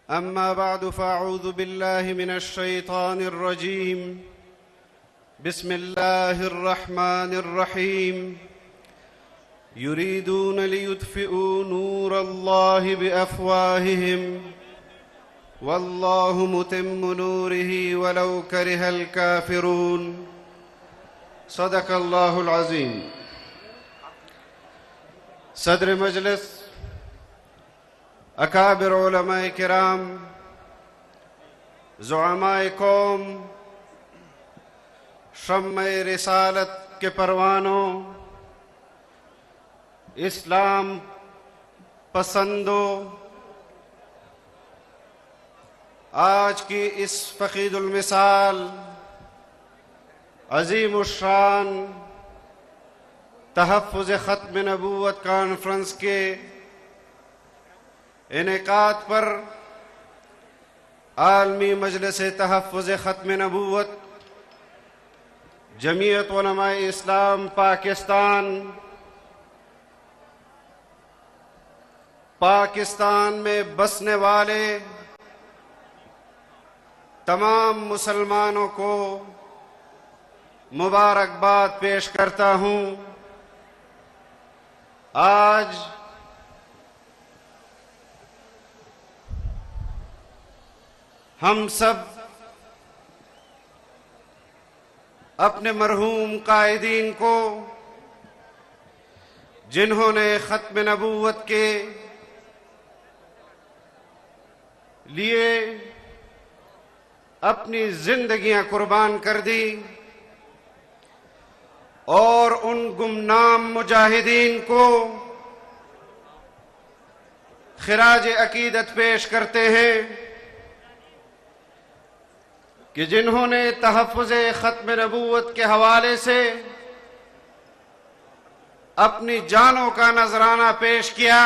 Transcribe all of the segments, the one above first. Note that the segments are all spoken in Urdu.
أما بعد فأعوذ بالله من الشيطان الرجيم. بسم الله الرحمن الرحيم. يريدون ليطفئوا نور الله بأفواههم والله متم نوره ولو كره الكافرون. صدق الله العظيم. صدر مجلس، اکابر علماء کرام، زعماء قوم، شمع رسالت کے پروانوں، اسلام پسندوں، آج کی اس فقید المثال عظیم الشان تحفظ ختم نبوت کانفرنس کے انعقاد پر عالمی مجلس تحفظ ختم نبوت، جمعیت علماء اسلام پاکستان میں بسنے والے تمام مسلمانوں کو مبارکباد پیش کرتا ہوں۔ آج ہم سب اپنے مرحوم قائدین کو، جنہوں نے ختم نبوت کے لیے اپنی زندگیاں قربان کر دی، اور ان گمنام مجاہدین کو خراج عقیدت پیش کرتے ہیں کہ جنہوں نے تحفظ ختم نبوت کے حوالے سے اپنی جانوں کا نذرانہ پیش کیا۔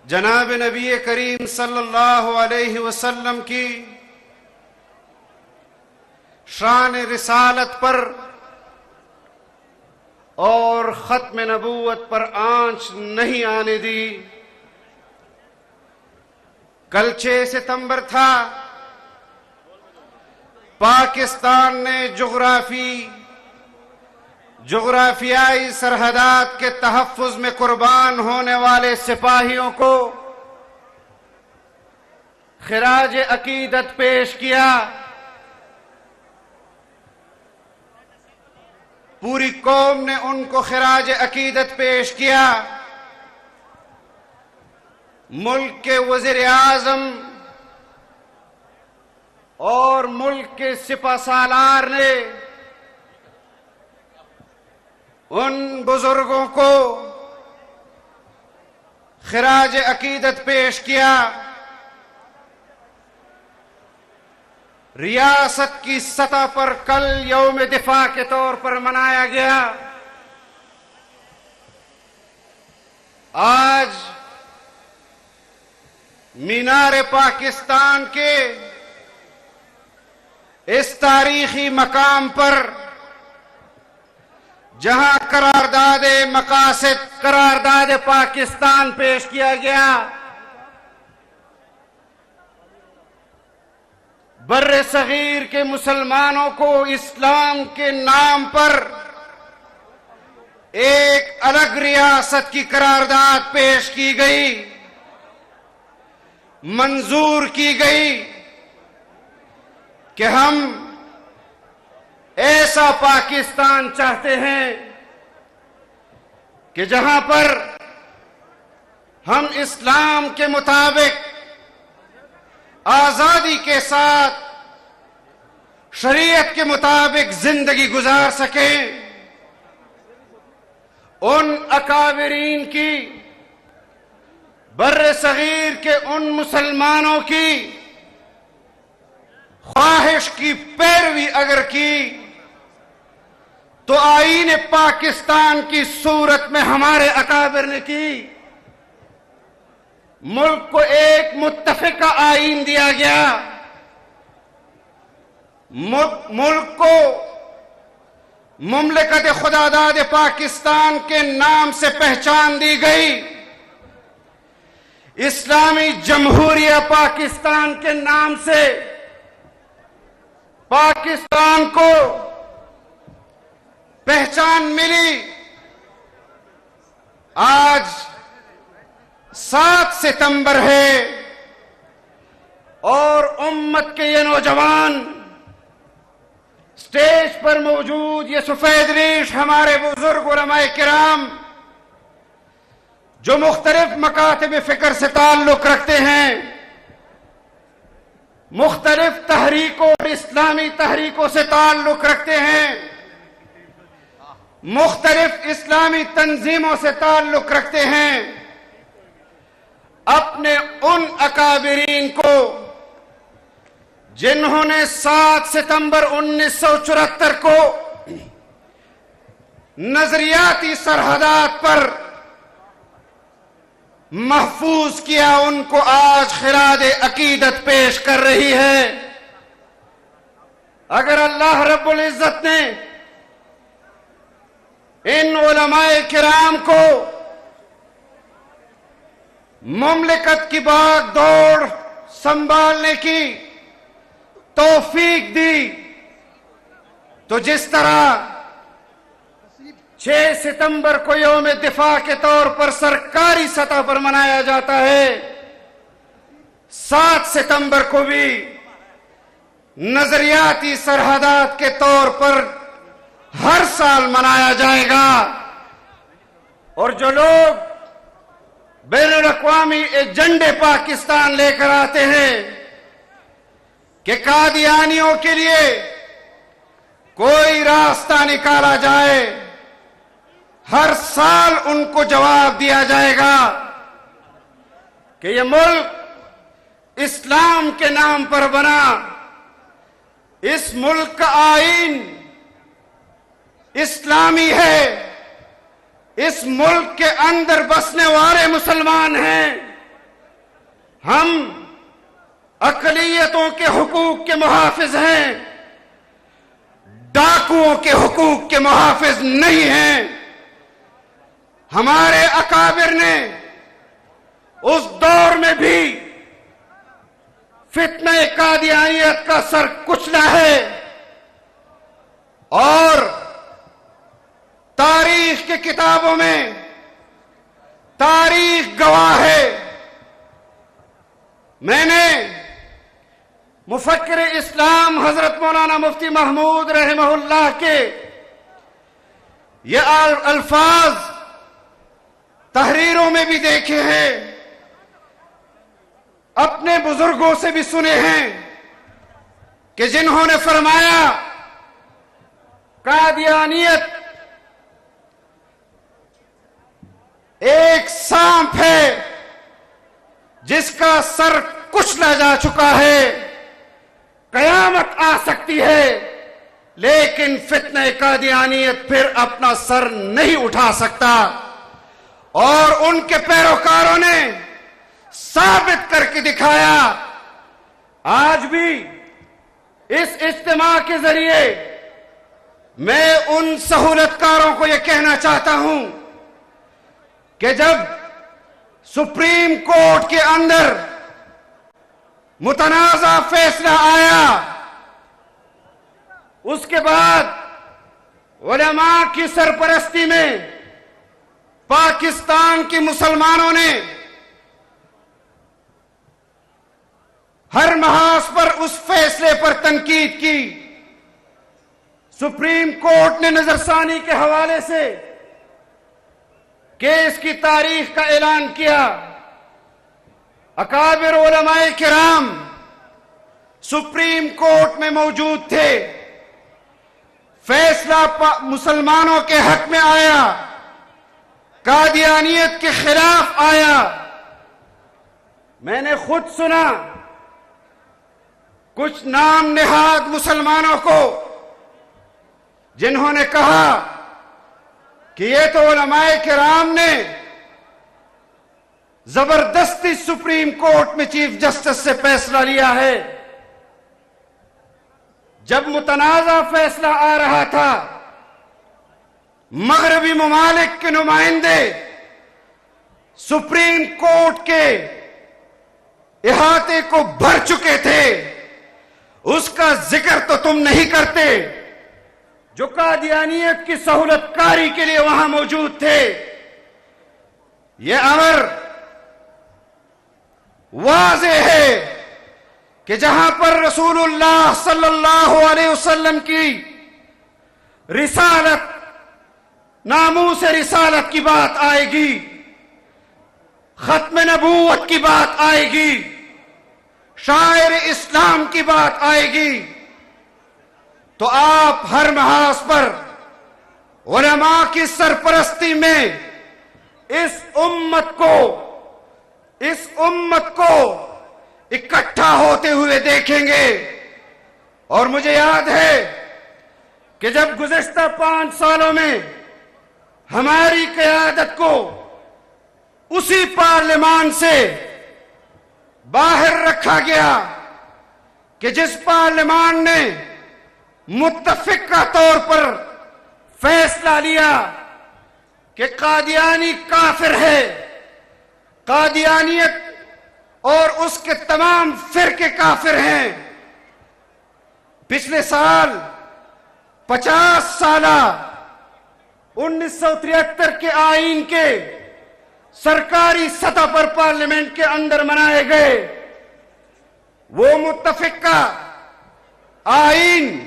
جناب نبی کریم صلی اللہ علیہ وسلم کی شان رسالت پر اور ختم نبوت پر آنچ نہیں آنے دی۔ کل 6 ستمبر تھا، پاکستان نے جغرافیائی سرحدات کے تحفظ میں قربان ہونے والے سپاہیوں کو خراج عقیدت پیش کیا۔ پوری قوم نے ان کو خراج عقیدت پیش کیا۔ ملک کے وزیر اعظم اور ملک کے سپہ سالار نے ان بزرگوں کو خراج عقیدت پیش کیا۔ ریاست کی سطح پر کل یوم دفاع کے طور پر منایا گیا۔ آج مینار پاکستان کے اس تاریخی مقام پر، جہاں قرارداد مقاصد، قرارداد پاکستان پیش کیا گیا، بر صغیر کے مسلمانوں کو اسلام کے نام پر ایک الگ ریاست کی قرارداد پیش کی گئی، منظور کی گئی کہ ہم ایسا پاکستان چاہتے ہیں کہ جہاں پر ہم اسلام کے مطابق آزادی کے ساتھ شریعت کے مطابق زندگی گزار سکیں۔ ان اکابرین کی، بر صغیر کے ان مسلمانوں کی خواہش کی پیروی اگر کی تو آئین پاکستان کی صورت میں ہمارے اکابر نے کی۔ ملک کو ایک متفقہ آئین دیا گیا، ملک کو مملکت خداداد پاکستان کے نام سے پہچان دی گئی، اسلامی جمہوریہ پاکستان کے نام سے پاکستان کو پہچان ملی، آج 7 ستمبر ہے اور امت کے یہ نوجوان اسٹیج پر موجود، یہ سفید ریش ہمارے بزرگ علماء کرام جو مختلف مکاتب فکر سے تعلق رکھتے ہیں، مختلف تحریکوں اور اسلامی تحریکوں سے تعلق رکھتے ہیں، مختلف اسلامی تنظیموں سے تعلق رکھتے ہیں، اپنے ان اکابرین کو جنہوں نے 7 ستمبر 1974 کو نظریاتی سرحدات پر محفوظ کیا، ان کو آج خراج عقیدت پیش کر رہی ہے۔ اگر اللہ رب العزت نے ان علماء کرام کو مملکت کی باغ دوڑ سنبھالنے کی توفیق دی، تو جس طرح 6 ستمبر کو یوم دفاع کے طور پر سرکاری سطح پر منایا جاتا ہے، 7 ستمبر کو بھی نظریاتی سرحدات کے طور پر ہر سال منایا جائے گا۔ اور جو لوگ بین الاقوامی ایجنڈے پاکستان لے کر آتے ہیں کہ قادیانیوں کے لیے کوئی راستہ نکالا جائے، ہر سال ان کو جواب دیا جائے گا کہ یہ ملک اسلام کے نام پر بنا، اس ملک کا آئین اسلامی ہے، اس ملک کے اندر بسنے والے مسلمان ہیں، ہم اقلیتوں کے حقوق کے محافظ ہیں، ڈاکوؤں کے حقوق کے محافظ نہیں ہیں۔ ہمارے اکابر نے اس دور میں بھی فتنہ قادیانیت کا سر کچلا ہے، اور تاریخ کی کتابوں میں تاریخ گواہ ہے۔ میں نے مفکر اسلام حضرت مولانا مفتی محمود رحمہ اللہ کے یہ الفاظ تحریروں میں بھی دیکھے ہیں، اپنے بزرگوں سے بھی سنے ہیں، کہ جنہوں نے فرمایا قادیانیت ایک سانپ ہے جس کا سر کچلا جا چکا ہے، قیامت آ سکتی ہے لیکن فتنہ قادیانیت پھر اپنا سر نہیں اٹھا سکتا۔ اور ان کے پیروکاروں نے ثابت کر کے دکھایا۔ آج بھی اس اجتماع کے ذریعے میں ان سہولت کاروں کو یہ کہنا چاہتا ہوں کہ جب سپریم کورٹ کے اندر متنازع فیصلہ آیا، اس کے بعد علماء کی سرپرستی میں پاکستان کے مسلمانوں نے ہر محاذ پر اس فیصلے پر تنقید کی۔ سپریم کورٹ نے نظر ثانی کے حوالے سے کیس کی تاریخ کا اعلان کیا۔ اکابر علماء کرام سپریم کورٹ میں موجود تھے، فیصلہ مسلمانوں کے حق میں آیا، قادیانیت کے خلاف آیا۔ میں نے خود سنا کچھ نام نہاد مسلمانوں کو جنہوں نے کہا کہ یہ تو علماء کرام نے زبردستی سپریم کورٹ میں چیف جسٹس سے فیصلہ لیا ہے۔ جب متنازع فیصلہ آ رہا تھا، مغربی ممالک کے نمائندے سپریم کورٹ کے احاطے کو بھر چکے تھے، اس کا ذکر تو تم نہیں کرتے، جو قادیانیت کی سہولت کاری کے لیے وہاں موجود تھے۔ یہ امر واضح ہے کہ جہاں پر رسول اللہ صلی اللہ علیہ وسلم کی رسالت، ناموس رسالت کی بات آئے گی، ختم نبوت کی بات آئے گی، شاعر اسلام کی بات آئے گی، تو آپ ہر محاذ پر علماء کی سرپرستی میں اس امت کو اکٹھا ہوتے ہوئے دیکھیں گے۔ اور مجھے یاد ہے کہ جب گزشتہ 5 سالوں میں ہماری قیادت کو اسی پارلیمان سے باہر رکھا گیا کہ جس پارلیمان نے متفقہ طور پر فیصلہ لیا کہ قادیانی کافر ہے، قادیانیت اور اس کے تمام فرقے کافر ہیں۔ پچھلے سال 50 سالہ 1973 کے آئین کے سرکاری سطح پر پارلیمنٹ کے اندر منائے گئے وہ متفقہ آئین،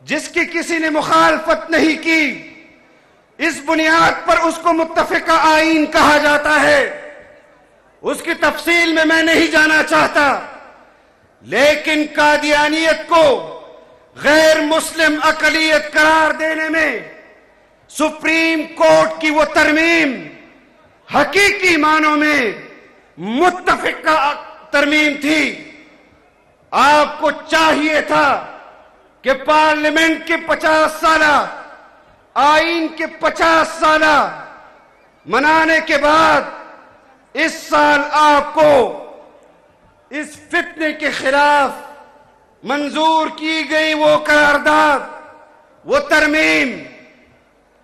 جس کی کسی نے مخالفت نہیں کی، اس بنیاد پر اس کو متفقہ آئین کہا جاتا ہے۔ اس کی تفصیل میں نہیں جانا چاہتا، لیکن قادیانیت کو غیر مسلم اقلیت قرار دینے میں سپریم کورٹ کی وہ ترمیم حقیقی معنوں میں متفقہ ترمیم تھی۔ آپ کو چاہیے تھا کہ پارلیمنٹ کے 50 سالہ آئین کے 50 سالہ منانے کے بعد اس سال آپ کو اس فتنے کے خلاف منظور کی گئی وہ قرارداد، وہ ترمیم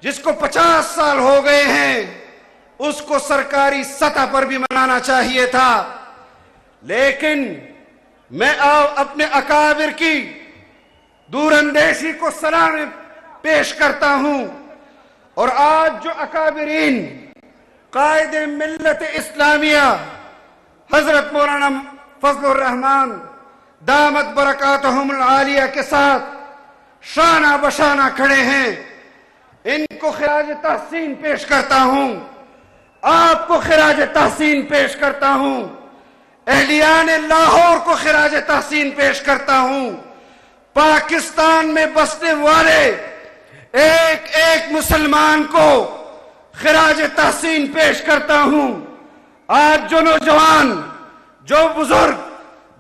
جس کو 50 سال ہو گئے ہیں، اس کو سرکاری سطح پر بھی منانا چاہیے تھا۔ لیکن میں اپنے اکابر کی دور اندیشی کو سلام پیش کرتا ہوں، اور آج جو اکابرین قائد ملت اسلامیہ حضرت مولانا فضل الرحمان دامت برکاتہم العالیہ کے ساتھ شانہ بشانہ کھڑے ہیں، ان کو خراج تحسین پیش کرتا ہوں، آپ کو خراج تحسین پیش کرتا ہوں، اہلیان لاہور کو خراج تحسین پیش کرتا ہوں، پاکستان میں بسنے والے ایک ایک مسلمان کو خراج تحسین پیش کرتا ہوں۔ آج جو نوجوان، جو بزرگ،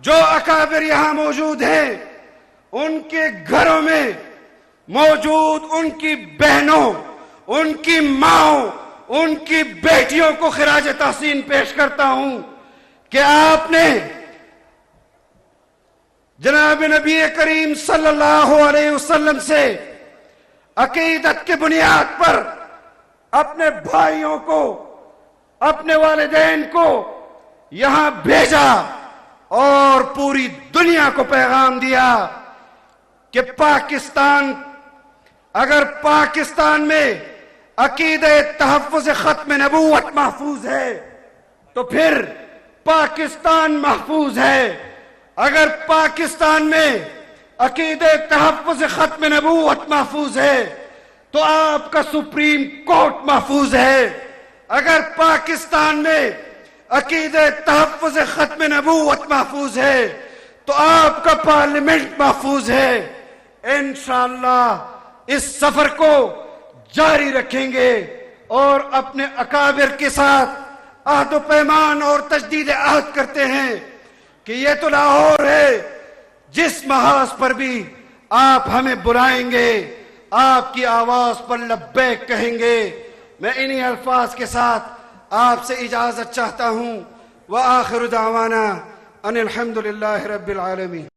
جو اکابر یہاں موجود ہیں، ان کے گھروں میں موجود ان کی بہنوں، ان کی ماؤں، ان کی بیٹیوں کو خراج تحسین پیش کرتا ہوں کہ آپ نے جناب نبی کریم صلی اللہ علیہ وسلم سے عقیدت کی بنیاد پر اپنے بھائیوں کو، اپنے والدین کو یہاں بھیجا اور پوری دنیا کو پیغام دیا کہ اگر پاکستان میں عقیدہ تحفظ ختم نبوت محفوظ ہے تو پھر پاکستان محفوظ ہے، اگر پاکستان میں عقیدہ تحفظ ختم نبوت محفوظ ہے تو آپ کا سپریم کورٹ محفوظ ہے، اگر پاکستان میں عقیدہ تحفظ ختم نبوت محفوظ ہے تو آپ کا پارلیمنٹ محفوظ ہے۔ انشاءاللہ اس سفر کو جاری رکھیں گے اور اپنے اکابر کے ساتھ عہد و پیمان اور تجدید عہد کرتے ہیں کہ یہ تو لاہور ہے، جس محاذ پر بھی آپ ہمیں بلائیں گے، آپ کی آواز پر لبیک کہیں گے۔ میں انہی الفاظ کے ساتھ آپ سے اجازت چاہتا ہوں۔ وآخر دعوانا ان الحمد للہ رب العالمین۔